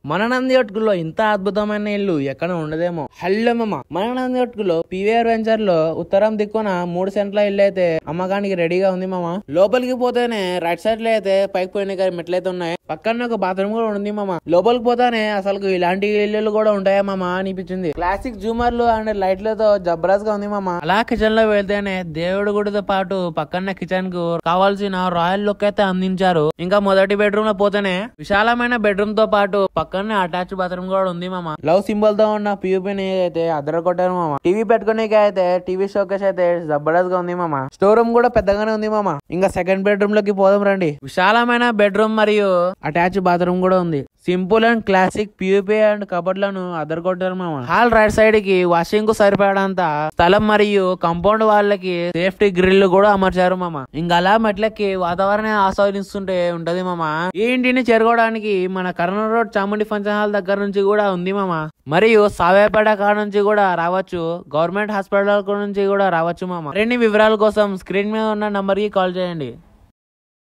మన నందివట్కులో ఇంత అద్భుతమైన ఇల్లు ఎక్కడ ఉండదేమో. హలో మామ, మన నందివట్కులో పీవీఆర్ వెంచర్ లో ఉత్తరం దిక్కున 3 సెంట్ల ఇల్లు అయితే అమ్మకానికి రెడీగా ఉంది మామ. లోపలికి పోతేనే రైట్ సైడ్ లో అయితే పైకి పోయిన మెట్లయితే ఉన్నాయి. పక్కన ఒక బాత్రూమ్ కూడా ఉంది మామ. లోపలికి పోతానే అసలు ఇలాంటి ఇల్లు కూడా ఉంటాయా మామ అనిపించింది. క్లాసిక్ జూమర్లు అండ్ లైట్లతో జబర్దస్త్ గా ఉంది మామ. అలా కిచెన్ లో వెళ్తేనే దేవుడి గుడితో పాటు పక్కన కిచెన్ కు కావాల్సిన రాయల్ లుక్ అయితే అందించారు. ఇంకా మొదటి బెడ్రూమ్ లో పోతేనే విశాలమైన బెడ్రూమ్ తో పాటు పక్కనే అటాచ్ బాత్రూమ్ కూడా ఉంది మామ. లవ్ సింబల్ తో ఉన్న పియూపీని అయితే అద్దరు కొట్టారు మామ. టీవీ పెట్టుకునేకి అయితే టీవీ షోకేస్ అయితే జబర్దస్త్ గా ఉంది మామ. స్టోర్ రూమ్ కూడా పెద్దగానే ఉంది మామ. ఇంకా సెకండ్ బెడ్రూమ్ లోకి పోదాం రండి. విశాలమైన బెడ్రూమ్ మరియు అటాచ్ బాత్రూమ్ కూడా ఉంది. సింపుల్ అండ్ క్లాసిక్ పియూపీ అండ్ కబోర్డ్లను అద్దరు కొట్టారు మామ. హాల్ రైట్ సైడ్ కి వాషింగ్ కు సరిపడంత స్థలం మరియు కాంపౌండ్ వాళ్ళకి సేఫ్టీ గ్రిల్ కూడా అమర్చారు మామ. ఇంకా అలా మెట్లకి వాతావరణం ఆస్వాదిస్తుంటే ఉంటది మామ. ఈ ఇంటిని చేరుకోవడానికి మన Kurnool road Chamundi function hall దగ్గర నుంచి కూడా ఉంది మామ. మరియు సావేపేట కాడ నుంచి కూడా రావచ్చు. గవర్నమెంట్ హాస్పిటల్ నుంచి కూడా రావచ్చు మామ. మరిన్ని వివరాల కోసం స్క్రీన్ మీద ఉన్న నంబర్ కి కాల్ చేయండి.